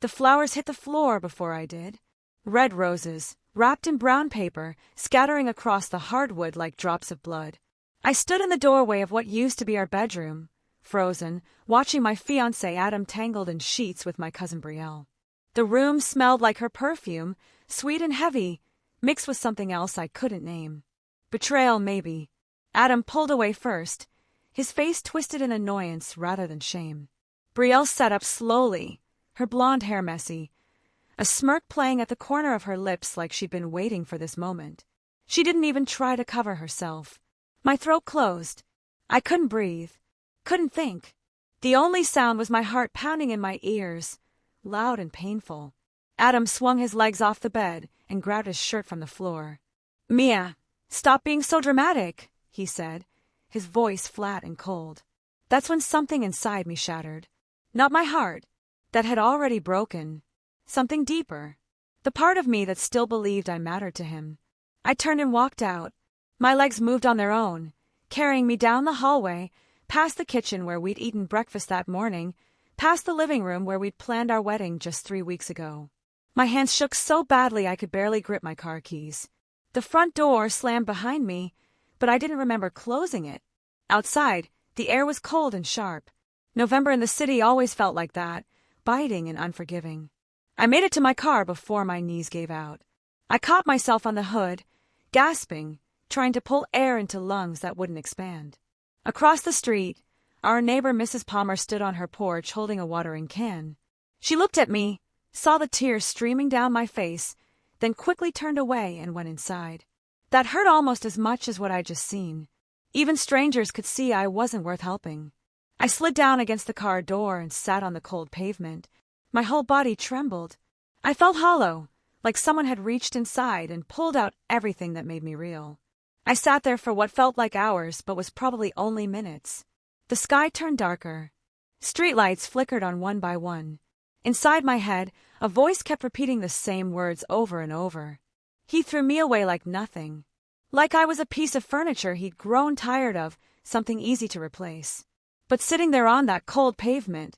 The flowers hit the floor before I did. Red roses, wrapped in brown paper, scattering across the hardwood like drops of blood. I stood in the doorway of what used to be our bedroom, frozen, watching my fiancé Adam tangled in sheets with my cousin Brielle. The room smelled like her perfume, sweet and heavy, mixed with something else I couldn't name. Betrayal, maybe. Adam pulled away first, his face twisted in annoyance rather than shame. Brielle sat up slowly, her blonde hair messy, a smirk playing at the corner of her lips like she'd been waiting for this moment. She didn't even try to cover herself. My throat closed. I couldn't breathe, couldn't think. The only sound was my heart pounding in my ears, loud and painful. Adam swung his legs off the bed and grabbed his shirt from the floor. "Mia, stop being so dramatic," he said, his voice flat and cold. That's when something inside me shattered. Not my heart, that had already broken. Something deeper. The part of me that still believed I mattered to him. I turned and walked out. My legs moved on their own, carrying me down the hallway, past the kitchen where we'd eaten breakfast that morning, past the living room where we'd planned our wedding just 3 weeks ago. My hands shook so badly I could barely grip my car keys. The front door slammed behind me, but I didn't remember closing it. Outside, the air was cold and sharp. November in the city always felt like that, biting and unforgiving. I made it to my car before my knees gave out. I caught myself on the hood, gasping, trying to pull air into lungs that wouldn't expand. Across the street, our neighbor Mrs. Palmer stood on her porch holding a watering can. She looked at me, saw the tears streaming down my face, then quickly turned away and went inside. That hurt almost as much as what I'd just seen. Even strangers could see I wasn't worth helping. I slid down against the car door and sat on the cold pavement. My whole body trembled. I felt hollow, like someone had reached inside and pulled out everything that made me real. I sat there for what felt like hours but was probably only minutes. The sky turned darker. Streetlights flickered on one by one. Inside my head, a voice kept repeating the same words over and over. He threw me away like nothing. Like I was a piece of furniture he'd grown tired of, something easy to replace. But sitting there on that cold pavement,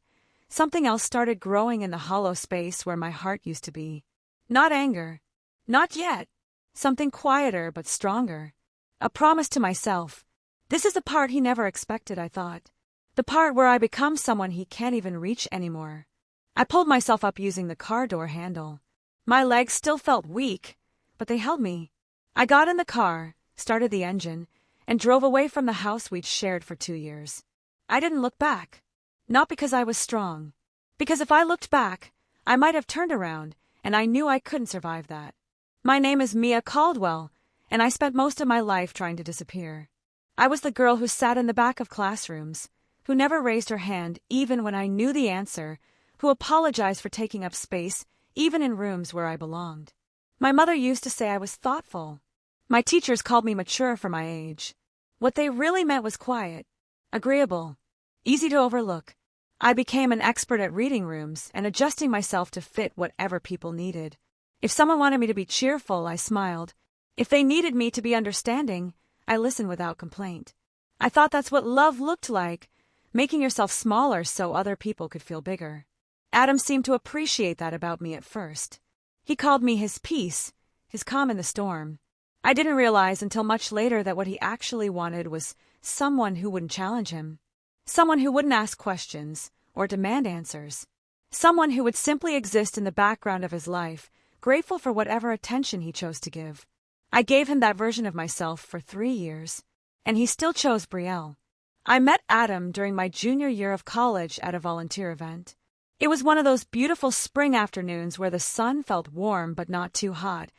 something else started growing in the hollow space where my heart used to be. Not anger. Not yet. Something quieter but stronger. A promise to myself. This is the part he never expected, I thought. The part where I become someone he can't even reach anymore. I pulled myself up using the car door handle. My legs still felt weak, but they held me. I got in the car, started the engine, and drove away from the house we'd shared for 2 years. I didn't look back. Not because I was strong. Because if I looked back, I might have turned around, and I knew I couldn't survive that. My name is Mia Caldwell, and I spent most of my life trying to disappear. I was the girl who sat in the back of classrooms, who never raised her hand even when I knew the answer, who apologized for taking up space even in rooms where I belonged. My mother used to say I was thoughtful. My teachers called me mature for my age. What they really meant was quiet, agreeable, easy to overlook. I became an expert at reading rooms and adjusting myself to fit whatever people needed. If someone wanted me to be cheerful, I smiled. If they needed me to be understanding, I listened without complaint. I thought that's what love looked like, making yourself smaller so other people could feel bigger. Adam seemed to appreciate that about me at first. He called me his peace, his calm in the storm. I didn't realize until much later that what he actually wanted was someone who wouldn't challenge him. Someone who wouldn't ask questions or demand answers. Someone who would simply exist in the background of his life, grateful for whatever attention he chose to give. I gave him that version of myself for 3 years, and he still chose Brielle. I met Adam during my junior year of college at a volunteer event. It was one of those beautiful spring afternoons where the sun felt warm but not too hot,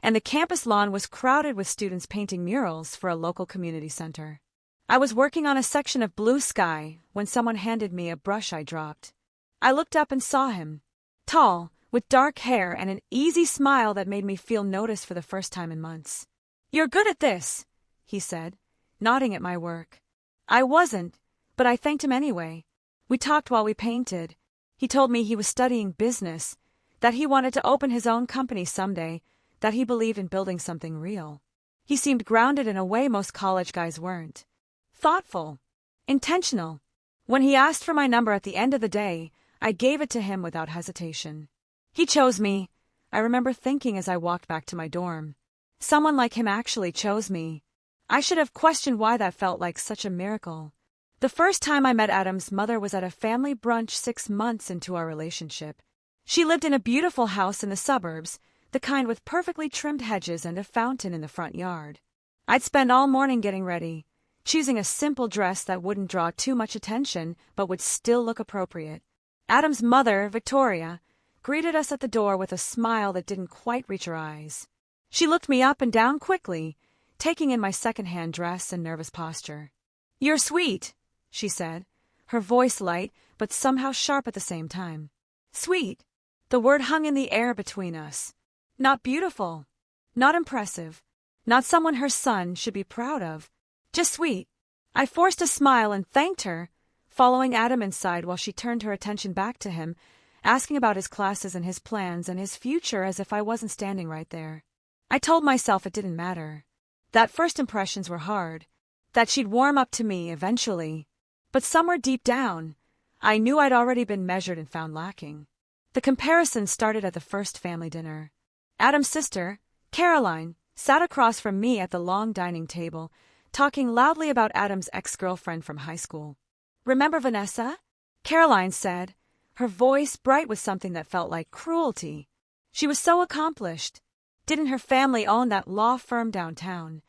and the campus lawn was crowded with students painting murals for a local community center. I was working on a section of blue sky when someone handed me a brush I dropped. I looked up and saw him, tall, with dark hair and an easy smile that made me feel noticed for the first time in months. "You're good at this," he said, nodding at my work. I wasn't, but I thanked him anyway. We talked while we painted. He told me he was studying business, that he wanted to open his own company someday, that he believed in building something real. He seemed grounded in a way most college guys weren't. Thoughtful. Intentional. When he asked for my number at the end of the day, I gave it to him without hesitation. He chose me, I remember thinking as I walked back to my dorm. Someone like him actually chose me. I should have questioned why that felt like such a miracle. The first time I met Adam's mother was at a family brunch 6 months into our relationship. She lived in a beautiful house in the suburbs, the kind with perfectly trimmed hedges and a fountain in the front yard. I'd spend all morning getting ready, choosing a simple dress that wouldn't draw too much attention but would still look appropriate. Adam's mother, Victoria, greeted us at the door with a smile that didn't quite reach her eyes. She looked me up and down quickly, taking in my second-hand dress and nervous posture. "You're sweet," she said, her voice light but somehow sharp at the same time. Sweet. The word hung in the air between us. Not beautiful. Not impressive. Not someone her son should be proud of. Just sweet. I forced a smile and thanked her, following Adam inside while she turned her attention back to him, asking about his classes and his plans and his future as if I wasn't standing right there. I told myself it didn't matter. That first impressions were hard. That she'd warm up to me eventually. But somewhere deep down, I knew I'd already been measured and found lacking. The comparison started at the first family dinner. Adam's sister, Caroline, sat across from me at the long dining table, talking loudly about Adam's ex-girlfriend from high school. "Remember Vanessa?" Caroline said, her voice bright with something that felt like cruelty. She was so accomplished. Didn't her family own that law firm downtown?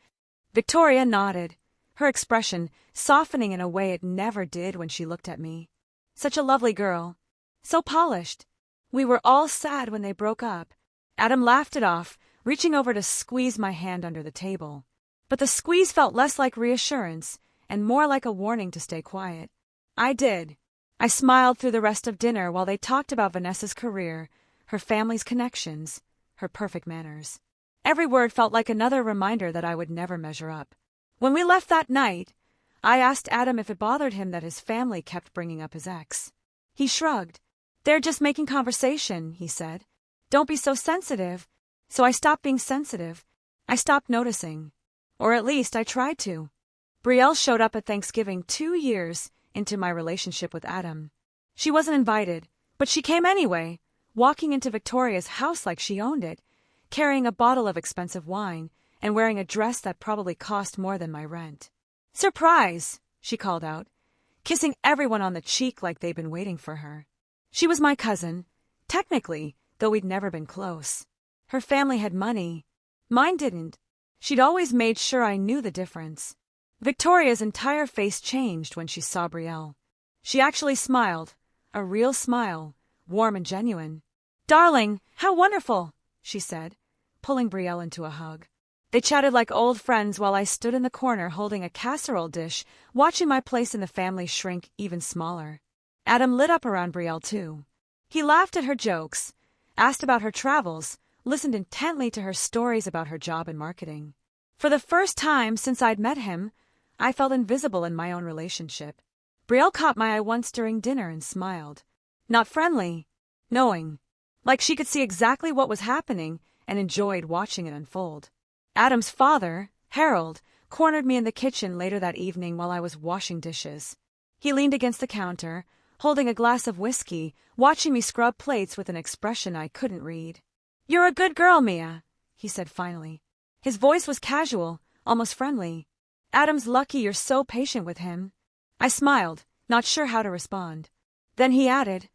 Victoria nodded, her expression softening in a way it never did when she looked at me. Such a lovely girl. So polished. We were all sad when they broke up. Adam laughed it off, reaching over to squeeze my hand under the table. But the squeeze felt less like reassurance and more like a warning to stay quiet. I did. I smiled through the rest of dinner while they talked about Vanessa's career, her family's connections, her perfect manners. Every word felt like another reminder that I would never measure up. When we left that night, I asked Adam if it bothered him that his family kept bringing up his ex. He shrugged. "They're just making conversation," he said. "Don't be so sensitive." So I stopped being sensitive. I stopped noticing. Or at least I tried to. Brielle showed up at Thanksgiving 2 years into my relationship with Adam. She wasn't invited, but she came anyway, walking into Victoria's house like she owned it, carrying a bottle of expensive wine and wearing a dress that probably cost more than my rent. "Surprise!" she called out, kissing everyone on the cheek like they'd been waiting for her. She was my cousin, technically, though we'd never been close. Her family had money. Mine didn't. She'd always made sure I knew the difference. Victoria's entire face changed when she saw Brielle. She actually smiled, a real smile, warm and genuine. "Darling, how wonderful," she said, pulling Brielle into a hug. They chatted like old friends while I stood in the corner holding a casserole dish, watching my place in the family shrink even smaller. Adam lit up around Brielle too. He laughed at her jokes, asked about her travels, listened intently to her stories about her job in marketing. For the first time since I'd met him, I felt invisible in my own relationship. Brielle caught my eye once during dinner and smiled. Not friendly, knowing. Like she could see exactly what was happening and enjoyed watching it unfold. Adam's father, Harold, cornered me in the kitchen later that evening while I was washing dishes. He leaned against the counter, holding a glass of whiskey, watching me scrub plates with an expression I couldn't read. "You're a good girl, Mia," he said finally. His voice was casual, almost friendly. "Adam's lucky you're so patient with him." I smiled, not sure how to respond. Then he added,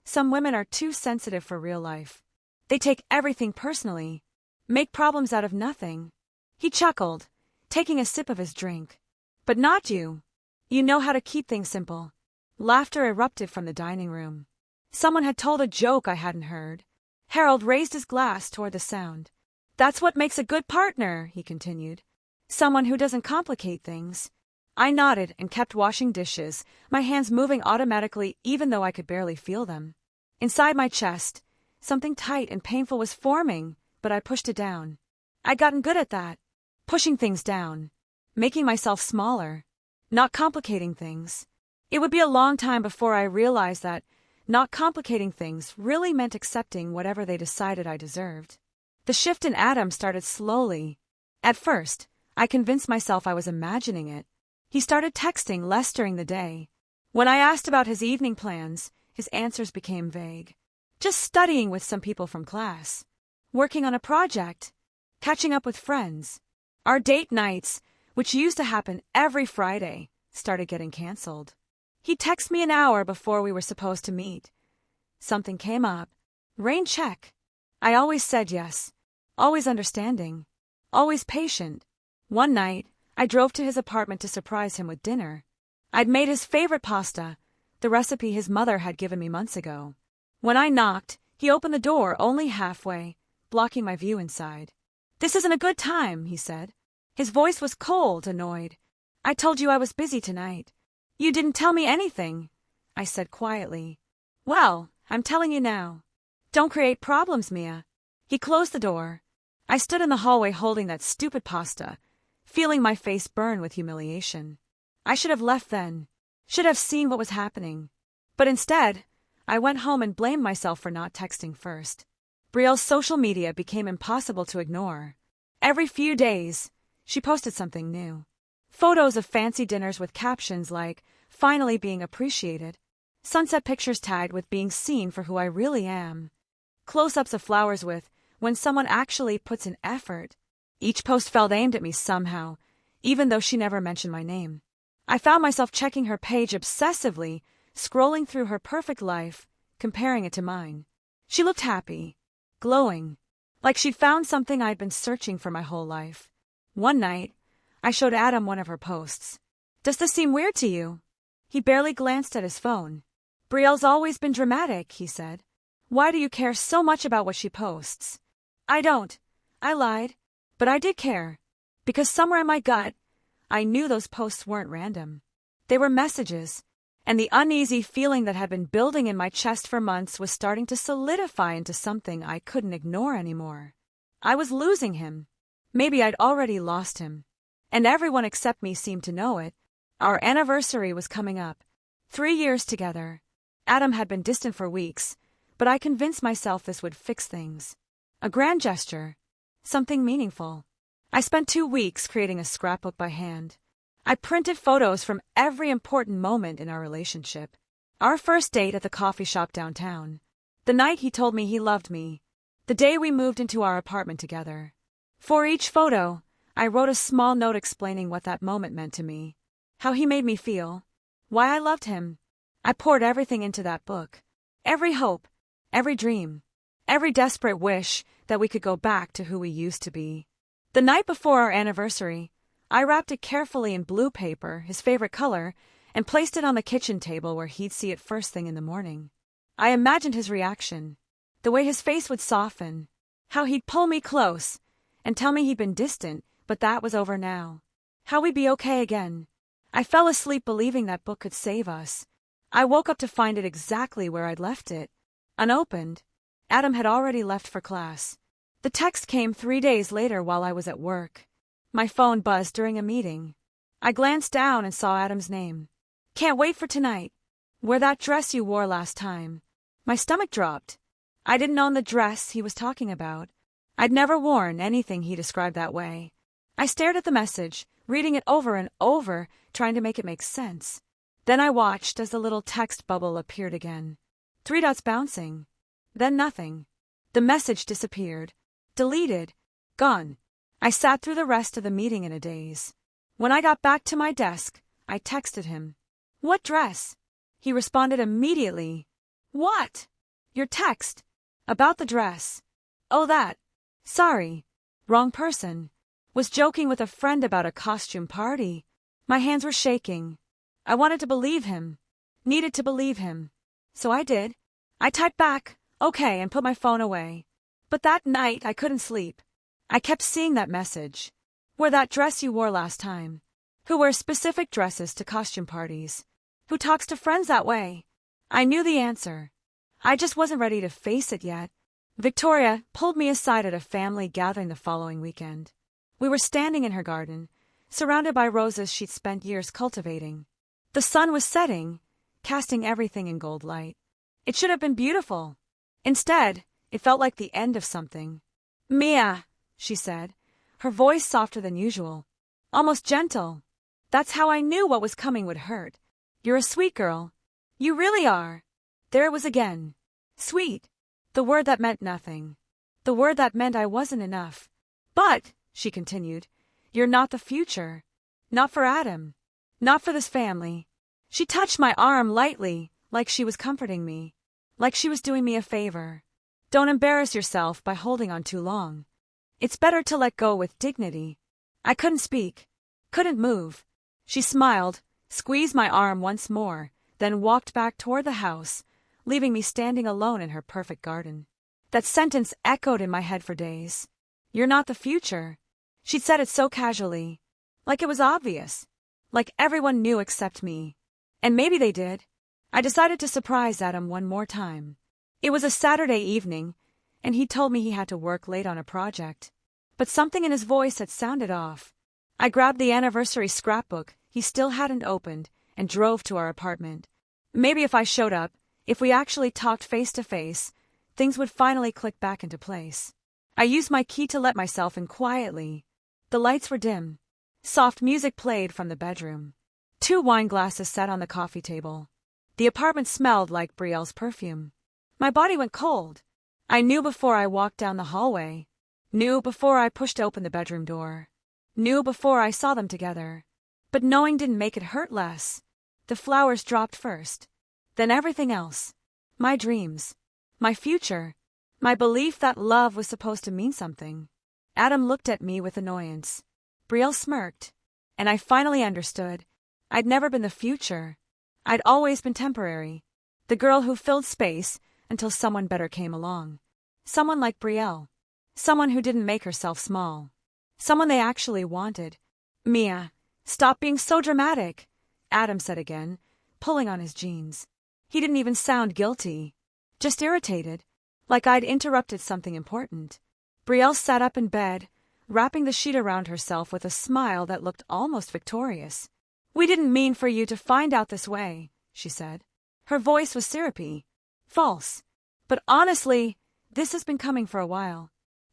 "Some women are too sensitive for real life. They take everything personally, make problems out of nothing." He chuckled, taking a sip of his drink. "But not you. You know how to keep things simple." Laughter erupted from the dining room. Someone had told a joke I hadn't heard. Harold raised his glass toward the sound. "That's what makes a good partner," he continued. "Someone who doesn't complicate things." I nodded and kept washing dishes, my hands moving automatically even though I could barely feel them. Inside my chest, something tight and painful was forming, but I pushed it down. I'd gotten good at that. Pushing things down. Making myself smaller. Not complicating things. It would be a long time before I realized that not complicating things really meant accepting whatever they decided I deserved. The shift in Adam started slowly. At first, I convinced myself I was imagining it. He started texting less during the day. When I asked about his evening plans, his answers became vague. Just studying with some people from class. Working on a project. Catching up with friends. Our date nights, which used to happen every Friday, started getting canceled. He'd text me an hour before we were supposed to meet. Something came up. Rain check. I always said yes. Always understanding. Always patient. One night, I drove to his apartment to surprise him with dinner. I'd made his favorite pasta, the recipe his mother had given me months ago. When I knocked, he opened the door only halfway, blocking my view inside. "This isn't a good time," he said. His voice was cold, annoyed. "I told you I was busy tonight. You didn't tell me anything," I said quietly. "Well, I'm telling you now. Don't create problems, Mia." He closed the door. I stood in the hallway holding that stupid pasta, feeling my face burn with humiliation. I should have left then. Should have seen what was happening. But instead, I went home and blamed myself for not texting first. Brielle's social media became impossible to ignore. Every few days, she posted something new. Photos of fancy dinners with captions like, "Finally being appreciated." Sunset pictures tagged with being seen for who I really am. Close-ups of flowers with, "When someone actually puts in effort." Each post felt aimed at me somehow, even though she never mentioned my name. I found myself checking her page obsessively, scrolling through her perfect life, comparing it to mine. She looked happy, glowing, like she'd found something I'd been searching for my whole life. One night, I showed Adam one of her posts. "Does this seem weird to you?" He barely glanced at his phone. "Brielle's always been dramatic," he said. "Why do you care so much about what she posts?" "I don't," I lied, but I did care. Because somewhere in my gut, I knew those posts weren't random. They were messages, and the uneasy feeling that had been building in my chest for months was starting to solidify into something I couldn't ignore anymore. I was losing him. Maybe I'd already lost him. And everyone except me seemed to know it. Our anniversary was coming up. 3 years together. Adam had been distant for weeks, but I convinced myself this would fix things. A grand gesture. Something meaningful. I spent 2 weeks creating a scrapbook by hand. I printed photos from every important moment in our relationship. Our first date at the coffee shop downtown. The night he told me he loved me. The day we moved into our apartment together. For each photo, I wrote a small note explaining what that moment meant to me. How he made me feel. Why I loved him. I poured everything into that book. Every hope. Every dream. Every desperate wish that we could go back to who we used to be. The night before our anniversary, I wrapped it carefully in blue paper, his favorite color, and placed it on the kitchen table where he'd see it first thing in the morning. I imagined his reaction, the way his face would soften, how he'd pull me close and tell me he'd been distant, but that was over now. How we'd be okay again. I fell asleep believing that book could save us. I woke up to find it exactly where I'd left it. Unopened. Adam had already left for class. The text came 3 days later while I was at work. My phone buzzed during a meeting. I glanced down and saw Adam's name. "Can't wait for tonight. Wear that dress you wore last time." My stomach dropped. I didn't own the dress he was talking about. I'd never worn anything he described that way. I stared at the message, reading it over and over, trying to make it make sense. Then I watched as the little text bubble appeared again. 3 dots bouncing. Then nothing. The message disappeared. Deleted. Gone. I sat through the rest of the meeting in a daze. When I got back to my desk, I texted him. "What dress?" He responded immediately. "What?" "Your text. About the dress." "Oh, that. Sorry. Wrong person. Was joking with a friend about a costume party." My hands were shaking. I wanted to believe him. Needed to believe him. So I did. I typed back, "Okay," and put my phone away. But that night I couldn't sleep. I kept seeing that message. "Wear that dress you wore last time." Who wears specific dresses to costume parties? Who talks to friends that way? I knew the answer. I just wasn't ready to face it yet. Victoria pulled me aside at a family gathering the following weekend. We were standing in her garden, surrounded by roses she'd spent years cultivating. The sun was setting, casting everything in gold light. It should have been beautiful. Instead, it felt like the end of something. "Mia," she said, her voice softer than usual, almost gentle. That's how I knew what was coming would hurt. "You're a sweet girl. You really are." There it was again. Sweet. The word that meant nothing. The word that meant I wasn't enough. But, she continued, you're not the future. Not for Adam. Not for this family. She touched my arm lightly, like she was comforting me. Like she was doing me a favor. Don't embarrass yourself by holding on too long. It's better to let go with dignity. I couldn't speak. Couldn't move. She smiled, squeezed my arm once more, then walked back toward the house, leaving me standing alone in her perfect garden. That sentence echoed in my head for days. You're not the future. She'd said it so casually. Like it was obvious. Like everyone knew except me. And maybe they did. I decided to surprise Adam one more time. It was a Saturday evening, and he told me he had to work late on a project. But something in his voice had sounded off. I grabbed the anniversary scrapbook he still hadn't opened and drove to our apartment. Maybe if I showed up, if we actually talked face to face, things would finally click back into place. I used my key to let myself in quietly. The lights were dim. Soft music played from the bedroom. 2 wine glasses sat on the coffee table. The apartment smelled like Brielle's perfume. My body went cold. I knew before I walked down the hallway. Knew before I pushed open the bedroom door. Knew before I saw them together. But knowing didn't make it hurt less. The flowers dropped first. Then everything else. My dreams. My future. My belief that love was supposed to mean something. Adam looked at me with annoyance. Brielle smirked. And I finally understood. I'd never been the future. I'd always been temporary. The girl who filled space until someone better came along. Someone like Brielle. Someone who didn't make herself small. Someone they actually wanted. Mia, stop being so dramatic, Adam said again, pulling on his jeans. He didn't even sound guilty. Just irritated. Like I'd interrupted something important. Brielle sat up in bed, wrapping the sheet around herself with a smile that looked almost victorious. We didn't mean for you to find out this way, she said. Her voice was syrupy. False. But honestly, this has been coming for a while.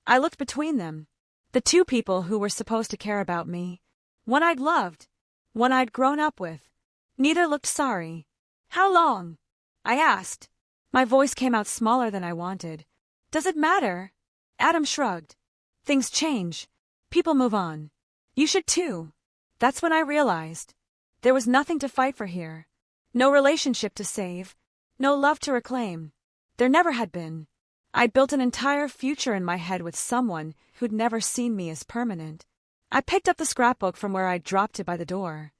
I looked between them. The 2 people who were supposed to care about me. One I'd loved. One I'd grown up with. Neither looked sorry. How long? I asked. My voice came out smaller than I wanted. Does it matter? Adam shrugged. Things change. People move on. You should too. That's when I realized. There was nothing to fight for here. No relationship to save. No love to reclaim. There never had been. I'd built an entire future in my head with someone who'd never seen me as permanent. I picked up the scrapbook from where I'd dropped it by the door.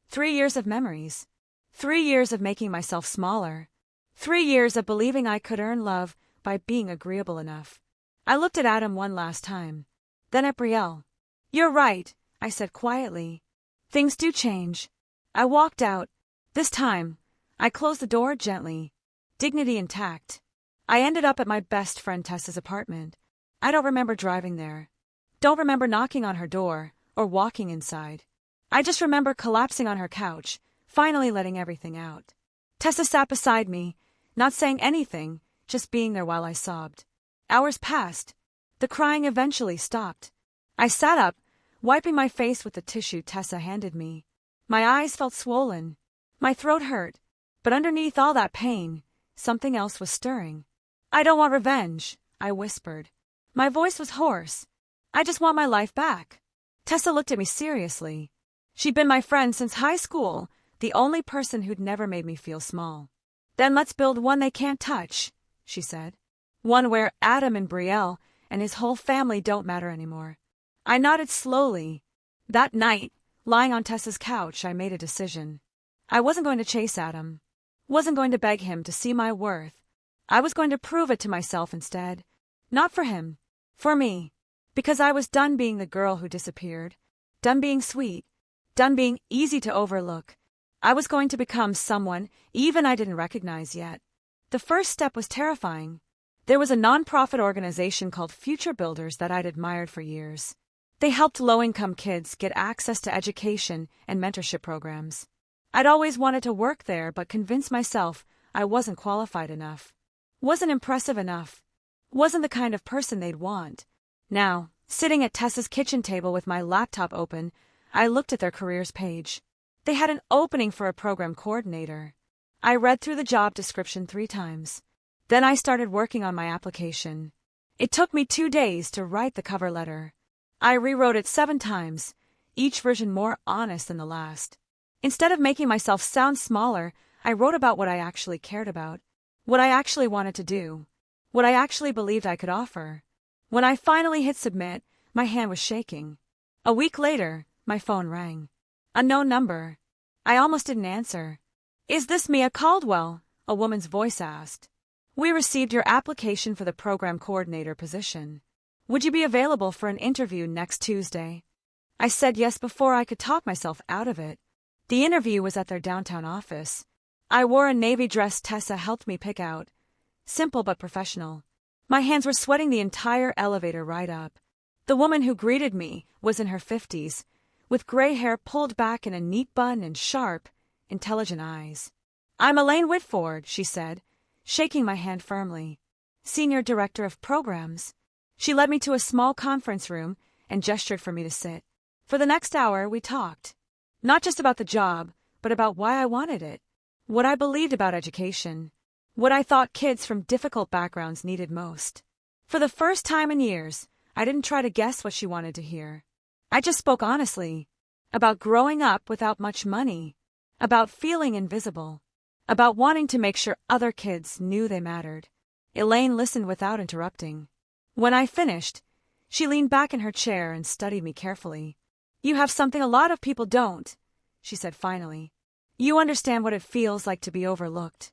3 years of memories. 3 years of making myself smaller. 3 years of believing I could earn love by being agreeable enough. I looked at Adam one last time. Then at Brielle. You're right, I said quietly. Things do change. I walked out. This time, I closed the door gently. Dignity intact. I ended up at my best friend Tessa's apartment. I don't remember driving there. Don't remember knocking on her door or walking inside. I just remember collapsing on her couch, finally letting everything out. Tessa sat beside me, not saying anything, just being there while I sobbed. Hours passed. The crying eventually stopped. I sat up, wiping my face with the tissue Tessa handed me. My eyes felt swollen. My throat hurt. But underneath all that pain, something else was stirring. I don't want revenge, I whispered. My voice was hoarse. I just want my life back. Tessa looked at me seriously. She'd been my friend since high school, the only person who'd never made me feel small. Then let's build one they can't touch, she said. One where Adam and Brielle and his whole family don't matter anymore. I nodded slowly. That night, lying on Tessa's couch, I made a decision. I wasn't going to chase Adam. Wasn't going to beg him to see my worth. I was going to prove it to myself instead. Not for him. For me. Because I was done being the girl who disappeared. Done being sweet. Done being easy to overlook. I was going to become someone even I didn't recognize yet. The first step was terrifying. There was a nonprofit organization called Future Builders that I'd admired for years. They helped low-income kids get access to education and mentorship programs. I'd always wanted to work there but convinced myself I wasn't qualified enough. Wasn't impressive enough. Wasn't the kind of person they'd want. Now, sitting at Tessa's kitchen table with my laptop open, I looked at their careers page. They had an opening for a program coordinator. I read through the job description 3 times. Then I started working on my application. It took me 2 days to write the cover letter. I rewrote it 7 times, each version more honest than the last. Instead of making myself sound smaller, I wrote about what I actually cared about, what I actually wanted to do, what I actually believed I could offer. When I finally hit submit, my hand was shaking. A week later, my phone rang. Unknown number. I almost didn't answer. "Is this Mia Caldwell?" a woman's voice asked. "We received your application for the program coordinator position. Would you be available for an interview next Tuesday?" I said yes before I could talk myself out of it. The interview was at their downtown office. I wore a navy dress Tessa helped me pick out. Simple but professional. My hands were sweating the entire elevator ride up. The woman who greeted me was in her 50s, with gray hair pulled back in a neat bun and sharp, intelligent eyes. "I'm Elaine Whitford," she said, shaking my hand firmly. "Senior Director of Programs." She led me to a small conference room and gestured for me to sit. For the next hour, we talked. Not just about the job, but about why I wanted it, what I believed about education, what I thought kids from difficult backgrounds needed most. For the first time in years, I didn't try to guess what she wanted to hear. I just spoke honestly, about growing up without much money, about feeling invisible, about wanting to make sure other kids knew they mattered. Elaine listened without interrupting. When I finished, she leaned back in her chair and studied me carefully. "You have something a lot of people don't," she said finally. "You understand what it feels like to be overlooked.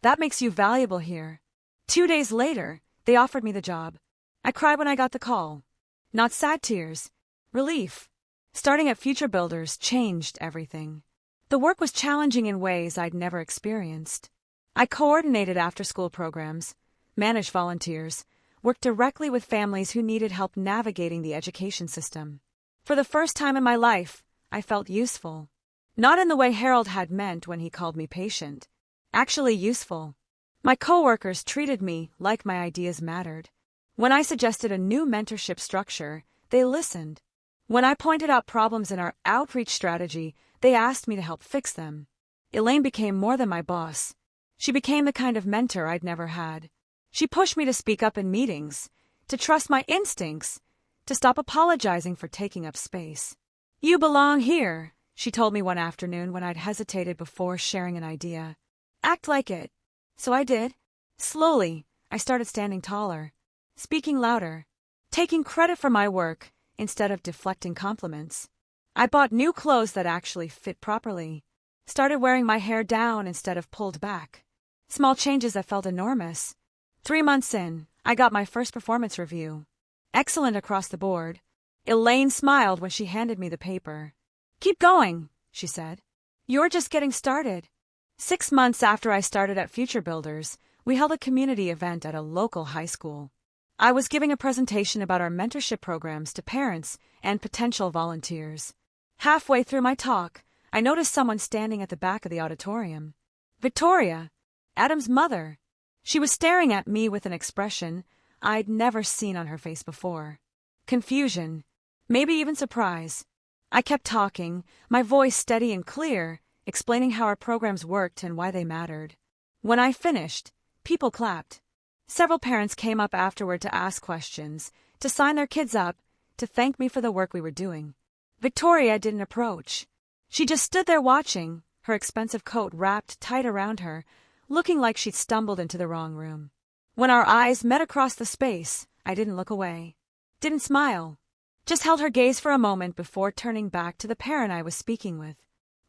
That makes you valuable here." 2 days later, they offered me the job. I cried when I got the call. Not sad tears. Relief. Starting at Future Builders changed everything. The work was challenging in ways I'd never experienced. I coordinated after-school programs, managed volunteers, worked directly with families who needed help navigating the education system. For the first time in my life, I felt useful. Not in the way Harold had meant when he called me patient. Actually useful. My coworkers treated me like my ideas mattered. When I suggested a new mentorship structure, they listened. When I pointed out problems in our outreach strategy, they asked me to help fix them. Elaine became more than my boss. She became the kind of mentor I'd never had. She pushed me to speak up in meetings, to trust my instincts, to stop apologizing for taking up space. "You belong here," she told me one afternoon when I'd hesitated before sharing an idea. "Act like it." So I did. Slowly, I started standing taller, speaking louder, taking credit for my work instead of deflecting compliments. I bought new clothes that actually fit properly, started wearing my hair down instead of pulled back. Small changes that felt enormous. 3 months in, I got my first performance review. Excellent across the board. Elaine smiled when she handed me the paper. "Keep going," she said. "You're just getting started." 6 months after I started at Future Builders, we held a community event at a local high school. I was giving a presentation about our mentorship programs to parents and potential volunteers. Halfway through my talk, I noticed someone standing at the back of the auditorium. Victoria, Adam's mother. She was staring at me with an expression I'd never seen on her face before. Confusion, maybe even surprise. I kept talking, my voice steady and clear, explaining how our programs worked and why they mattered. When I finished, people clapped. Several parents came up afterward to ask questions, to sign their kids up, to thank me for the work we were doing. Victoria didn't approach. She just stood there watching, her expensive coat wrapped tight around her, looking like she'd stumbled into the wrong room. When our eyes met across the space, I didn't look away. Didn't smile. Just held her gaze for a moment before turning back to the parent I was speaking with.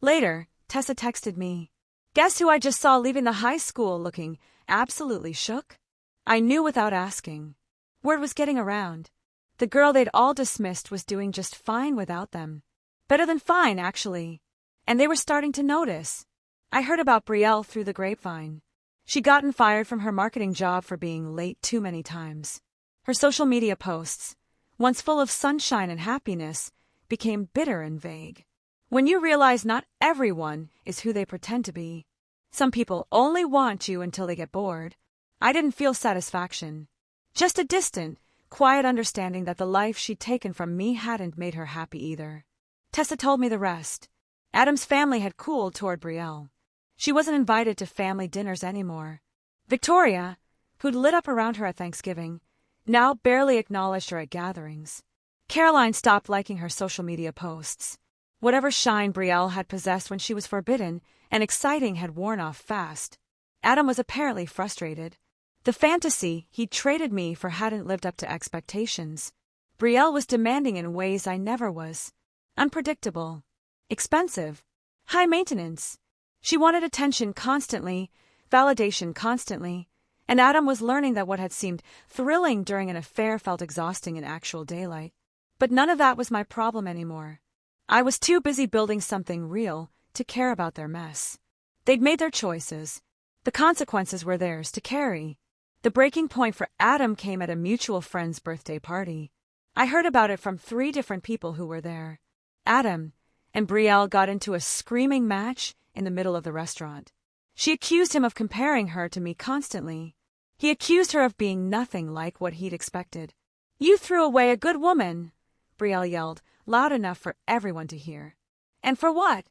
Later, Tessa texted me. "Guess who I just saw leaving the high school looking absolutely shook?" I knew without asking. Word was getting around. The girl they'd all dismissed was doing just fine without them. Better than fine, actually. And they were starting to notice. I heard about Brielle through the grapevine. She'd gotten fired from her marketing job for being late too many times. Her social media posts, once full of sunshine and happiness, became bitter and vague. When you realize not everyone is who they pretend to be. Some people only want you until they get bored. I didn't feel satisfaction. Just a distant, quiet understanding that the life she'd taken from me hadn't made her happy either. Tessa told me the rest. Adam's family had cooled toward Brielle. She wasn't invited to family dinners anymore. Victoria, who'd lit up around her at Thanksgiving, now barely acknowledged her at gatherings. Caroline stopped liking her social media posts. Whatever shine Brielle had possessed when she was forbidden and exciting had worn off fast. Adam was apparently frustrated. The fantasy he'd traded me for hadn't lived up to expectations. Brielle was demanding in ways I never was. Unpredictable. Expensive. High maintenance. She wanted attention constantly, validation constantly, and Adam was learning that what had seemed thrilling during an affair felt exhausting in actual daylight. But none of that was my problem anymore. I was too busy building something real to care about their mess. They'd made their choices. The consequences were theirs to carry. The breaking point for Adam came at a mutual friend's birthday party. I heard about it from 3 different people who were there. Adam and Brielle got into a screaming match in the middle of the restaurant. She accused him of comparing her to me constantly. He accused her of being nothing like what he'd expected. "You threw away a good woman," Brielle yelled, loud enough for everyone to hear. "And for what?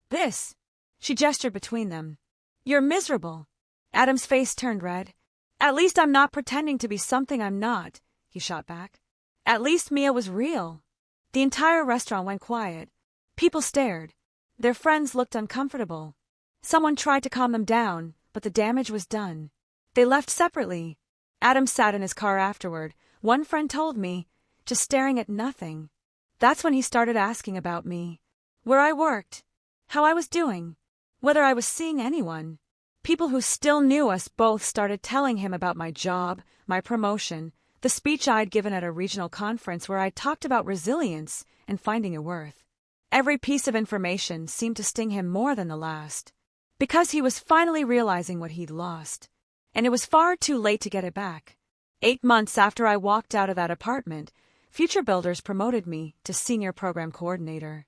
This." She gestured between them. "You're miserable." Adam's face turned red. "At least I'm not pretending to be something I'm not," he shot back. At least Mia was real. The entire restaurant went quiet. People stared. Their friends looked uncomfortable. Someone tried to calm them down, but the damage was done. They left separately. Adam sat in his car afterward, one friend told me, just staring at nothing. That's when he started asking about me. Where I worked. How I was doing. Whether I was seeing anyone. People who still knew us both started telling him about my job, my promotion, the speech I'd given at a regional conference where I talked about resilience and finding your worth. Every piece of information seemed to sting him more than the last. Because he was finally realizing what he'd lost. And it was far too late to get it back. 8 months after I walked out of that apartment, Future Builders promoted me to Senior Program Coordinator.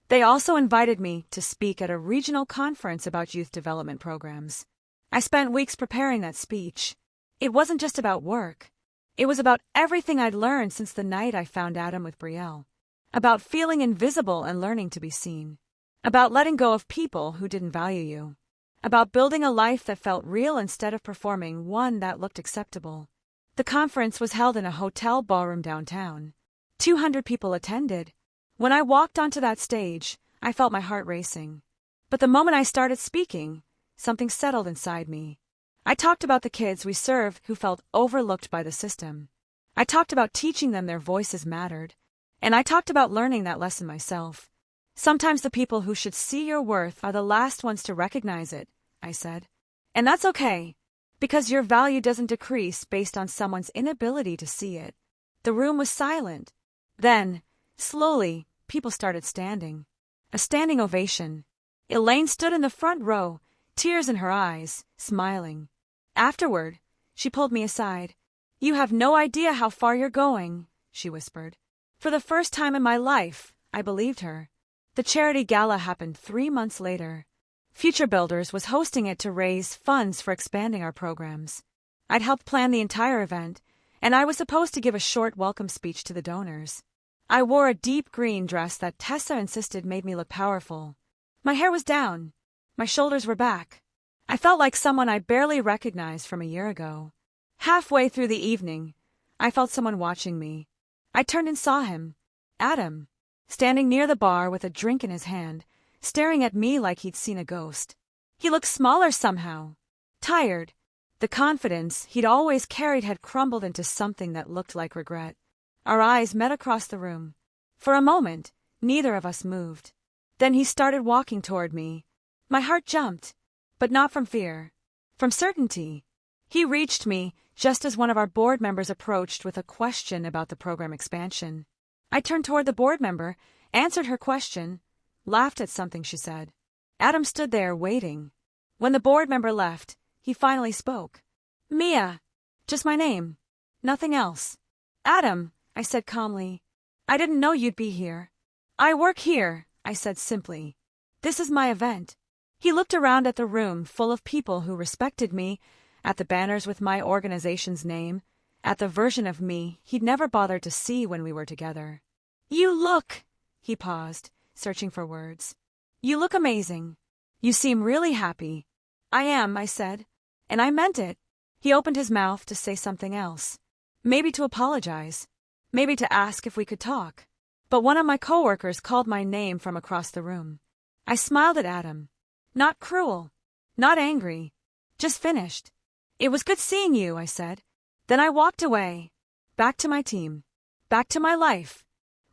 They also invited me to speak at a regional conference about youth development programs. I spent weeks preparing that speech. It wasn't just about work. It was about everything I'd learned since the night I found Adam with Brielle. About feeling invisible and learning to be seen. About letting go of people who didn't value you. About building a life that felt real instead of performing one that looked acceptable. The conference was held in a hotel ballroom downtown. 200 people attended. When I walked onto that stage, I felt my heart racing. But the moment I started speaking, something settled inside me. I talked about the kids we serve who felt overlooked by the system. I talked about teaching them their voices mattered. And I talked about learning that lesson myself. Sometimes the people who should see your worth are the last ones to recognize it, I said. And that's okay, because your value doesn't decrease based on someone's inability to see it. The room was silent. Then, slowly, people started standing. A standing ovation. Elaine stood in the front row, tears in her eyes, smiling. Afterward, she pulled me aside. "You have no idea how far you're going," she whispered. For the first time in my life, I believed her. The charity gala happened 3 months later. Future Builders was hosting it to raise funds for expanding our programs. I'd helped plan the entire event, and I was supposed to give a short welcome speech to the donors. I wore a deep green dress that Tessa insisted made me look powerful. My hair was down. My shoulders were back. I felt like someone I barely recognized from a year ago. Halfway through the evening, I felt someone watching me. I turned and saw him. Adam. Standing near the bar with a drink in his hand, staring at me like he'd seen a ghost. He looked smaller somehow. Tired. The confidence he'd always carried had crumbled into something that looked like regret. Our eyes met across the room. For a moment, neither of us moved. Then he started walking toward me. My heart jumped. But not from fear. From certainty. He reached me just as one of our board members approached with a question about the program expansion. I turned toward the board member, answered her question, laughed at something she said. Adam stood there waiting. When the board member left, he finally spoke. "Mia. Just my name. Nothing else." "Adam," I said calmly. "I didn't know you'd be here." "I work here," I said simply. "This is my event." He looked around at the room full of people who respected me, at the banners with my organization's name, at the version of me he'd never bothered to see when we were together. "You look," he paused, searching for words. "You look amazing. You seem really happy." "I am," I said. And I meant it. He opened his mouth to say something else. Maybe to apologize. Maybe to ask if we could talk. But one of my coworkers called my name from across the room. I smiled at Adam. Not cruel. Not angry. Just finished. It was good seeing you, I said. Then I walked away. Back to my team. Back to my life.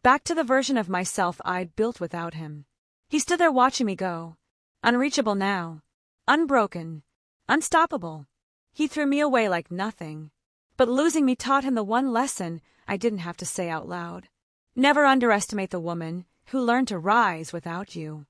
Back to the version of myself I'd built without him. He stood there watching me go. Unreachable now. Unbroken. Unstoppable. He threw me away like nothing. But losing me taught him the one lesson I didn't have to say out loud. Never underestimate the woman who learned to rise without you.